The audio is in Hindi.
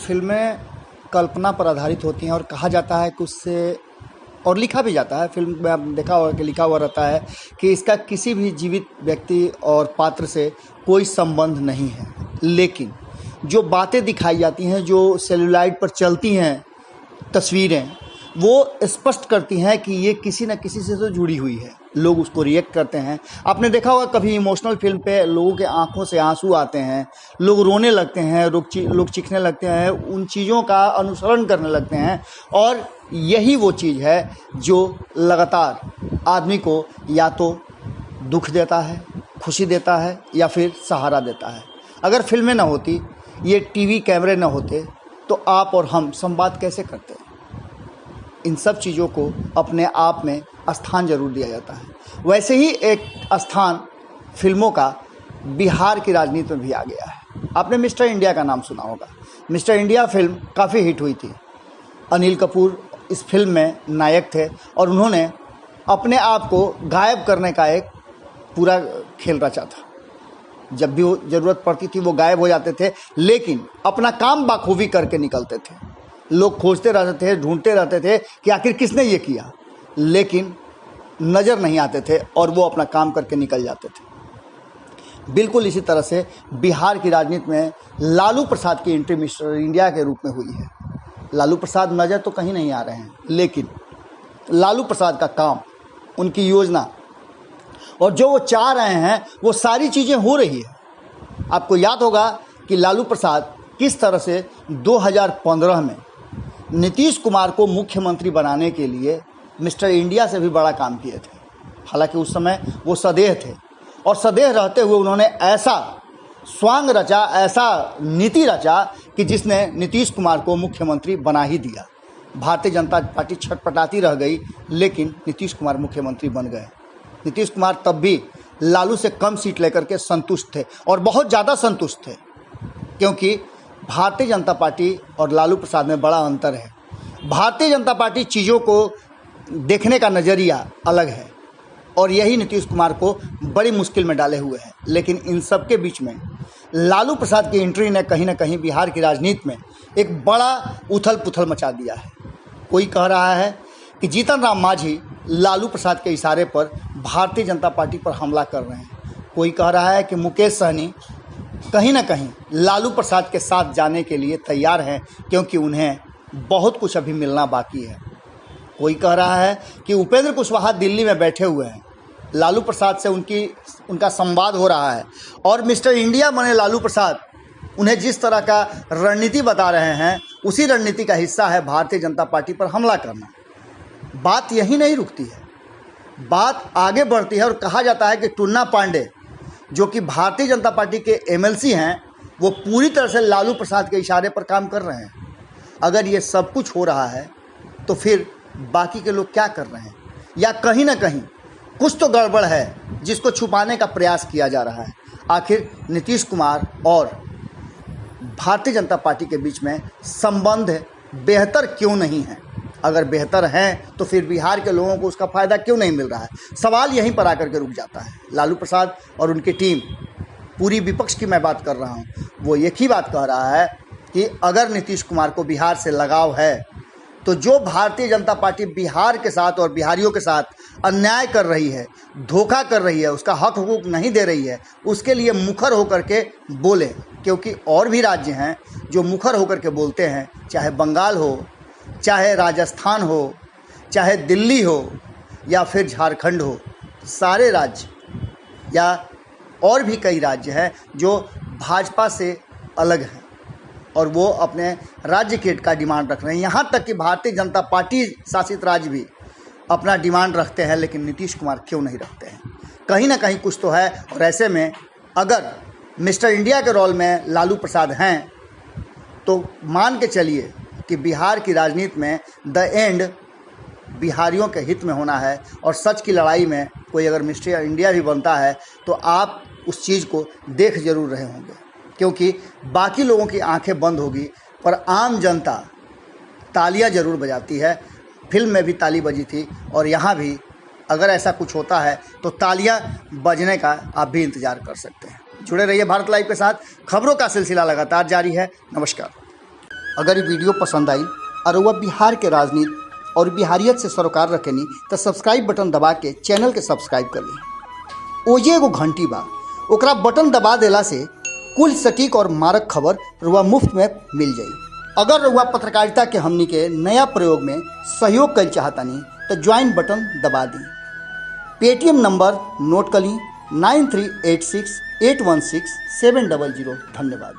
फिल्में कल्पना पर आधारित होती हैं और कहा जाता है कि उससे, और लिखा भी जाता है, फिल्म में आप देखा होगा कि लिखा हुआ रहता है कि इसका किसी भी जीवित व्यक्ति और पात्र से कोई संबंध नहीं है। लेकिन जो बातें दिखाई जाती हैं, जो सेलुलॉइड पर चलती हैं तस्वीरें, वो स्पष्ट करती हैं कि ये किसी न किसी से तो जुड़ी हुई है। लोग उसको रिएक्ट करते हैं। आपने देखा होगा कभी इमोशनल फिल्म पे लोगों के आंखों से आंसू आते हैं, लोग रोने लगते हैं, लोग चीखने लगते हैं, उन चीज़ों का अनुसरण करने लगते हैं। और यही वो चीज़ है जो लगातार आदमी को या तो दुख देता है, खुशी देता है, या फिर सहारा देता है। अगर फिल्में ना होती, ये टीवी कैमरे ना होते, तो आप और हम संवाद कैसे करते? इन सब चीज़ों को अपने आप में स्थान जरूर दिया जाता है। वैसे ही एक स्थान फिल्मों का बिहार की राजनीति में भी आ गया है। आपने मिस्टर इंडिया का नाम सुना होगा। मिस्टर इंडिया फिल्म काफ़ी हिट हुई थी। अनिल कपूर इस फिल्म में नायक थे और उन्होंने अपने आप को गायब करने का एक पूरा खेल रचा था। जब भी ज़रूरत पड़ती थी वो गायब हो जाते थे, लेकिन अपना काम बाखूबी करके निकलते थे। लोग खोजते रहते थे, ढूंढते रहते थे कि आखिर किसने ये किया, लेकिन नज़र नहीं आते थे और वो अपना काम करके निकल जाते थे। बिल्कुल इसी तरह से बिहार की राजनीति में लालू प्रसाद की एंट्री मिस्टर इंडिया के रूप में हुई है। लालू प्रसाद नज़र तो कहीं नहीं आ रहे हैं, लेकिन लालू प्रसाद का काम, उनकी योजना और जो वो चाह रहे हैं वो सारी चीज़ें हो रही है। आपको याद होगा कि लालू प्रसाद किस तरह से 2015 में नीतीश कुमार को मुख्यमंत्री बनाने के लिए मिस्टर इंडिया से भी बड़ा काम किए थे। हालांकि उस समय वो सदेह थे और सदेह रहते हुए उन्होंने ऐसा स्वांग रचा, ऐसा नीति रचा कि जिसने नीतीश कुमार को मुख्यमंत्री बना ही दिया। भारतीय जनता पार्टी छटपटाती रह गई, लेकिन नीतीश कुमार मुख्यमंत्री बन गए। नीतीश कुमार तब भी लालू से कम सीट लेकर के संतुष्ट थे और बहुत ज़्यादा संतुष्ट थे, क्योंकि भारतीय जनता पार्टी और लालू प्रसाद में बड़ा अंतर है। भारतीय जनता पार्टी चीज़ों को देखने का नज़रिया अलग है और यही नीतीश कुमार को बड़ी मुश्किल में डाले हुए है। लेकिन इन सब के बीच में लालू प्रसाद की एंट्री ने कहीं ना कहीं बिहार की राजनीति में एक बड़ा उथल पुथल मचा दिया है। कोई कह रहा है कि जीतन राम मांझी लालू प्रसाद के इशारे पर भारतीय जनता पार्टी पर हमला कर रहे हैं। कोई कह रहा है कि मुकेश सहनी कहीं ना कहीं लालू प्रसाद के साथ जाने के लिए तैयार हैं, क्योंकि उन्हें बहुत कुछ अभी मिलना बाकी है। कोई कह रहा है कि उपेंद्र कुशवाहा दिल्ली में बैठे हुए हैं, लालू प्रसाद से उनका संवाद हो रहा है और मिस्टर इंडिया बने लालू प्रसाद उन्हें जिस तरह का रणनीति बता रहे हैं, उसी रणनीति का हिस्सा है भारतीय जनता पार्टी पर हमला करना। बात यही नहीं रुकती है, बात आगे बढ़ती है और कहा जाता है कि टुन्ना पांडे, जो कि भारतीय जनता पार्टी के एमएलसी हैं, वो पूरी तरह से लालू प्रसाद के इशारे पर काम कर रहे हैं। अगर ये सब कुछ हो रहा है तो फिर बाकी के लोग क्या कर रहे हैं? या कहीं ना कहीं कुछ तो गड़बड़ है जिसको छुपाने का प्रयास किया जा रहा है। आखिर नीतीश कुमार और भारतीय जनता पार्टी के बीच में संबंध बेहतर क्यों नहीं है? अगर बेहतर हैं तो फिर बिहार के लोगों को उसका फ़ायदा क्यों नहीं मिल रहा है? सवाल यहीं पर आकर के रुक जाता है। लालू प्रसाद और उनकी टीम, पूरी विपक्ष की मैं बात कर रहा हूँ, वो एक ही बात कह रहा है कि अगर नीतीश कुमार को बिहार से लगाव है तो जो भारतीय जनता पार्टी बिहार के साथ और बिहारियों के साथ अन्याय कर रही है, धोखा कर रही है, उसका हक हुकूक नहीं दे रही है, उसके लिए मुखर होकर के बोले। क्योंकि और भी राज्य हैं जो मुखर होकर के बोलते हैं, चाहे बंगाल हो, चाहे राजस्थान हो, चाहे दिल्ली हो, या फिर झारखंड हो। सारे राज्य या और भी कई राज्य हैं जो भाजपा से अलग हैं और वो अपने राज्य के हित का डिमांड रख रहे हैं। यहाँ तक कि भारतीय जनता पार्टी शासित राज्य भी अपना डिमांड रखते हैं, लेकिन नीतीश कुमार क्यों नहीं रखते हैं? कहीं ना कहीं कुछ तो है। और ऐसे में अगर मिस्टर इंडिया के रोल में लालू प्रसाद हैं तो मान के चलिए कि बिहार की राजनीति में द एंड बिहारियों के हित में होना है। और सच की लड़ाई में कोई अगर मिस्टर इंडिया भी बनता है तो आप उस चीज़ को देख जरूर रहे होंगे, क्योंकि बाकी लोगों की आंखें बंद होगी पर आम जनता तालियां जरूर बजाती है। फिल्म में भी ताली बजी थी और यहाँ भी अगर ऐसा कुछ होता है तो तालियां बजने का आप भी इंतज़ार कर सकते हैं। जुड़े रहिए भारत लाइव के साथ। खबरों का सिलसिला लगातार जारी है। नमस्कार। अगर ये वीडियो पसंद आई और वह बिहार के राजनीति और बिहारियत से सरोकार रखेनी तो सब्सक्राइब बटन दबा के चैनल के सब्सक्राइब कर ली। ओजे एगो घंटी बा, ओकरा बटन दबा देला से कुल सटीक और मारक खबर रुआ मुफ्त में मिल जाई। अगर रुआ पत्रकारिता के हमनी के नया प्रयोग में सहयोग कर चाहतानी तो ज्वाइन बटन दबा दी। पेटीएम नंबर नोट कर ली 9386816700। धन्यवाद।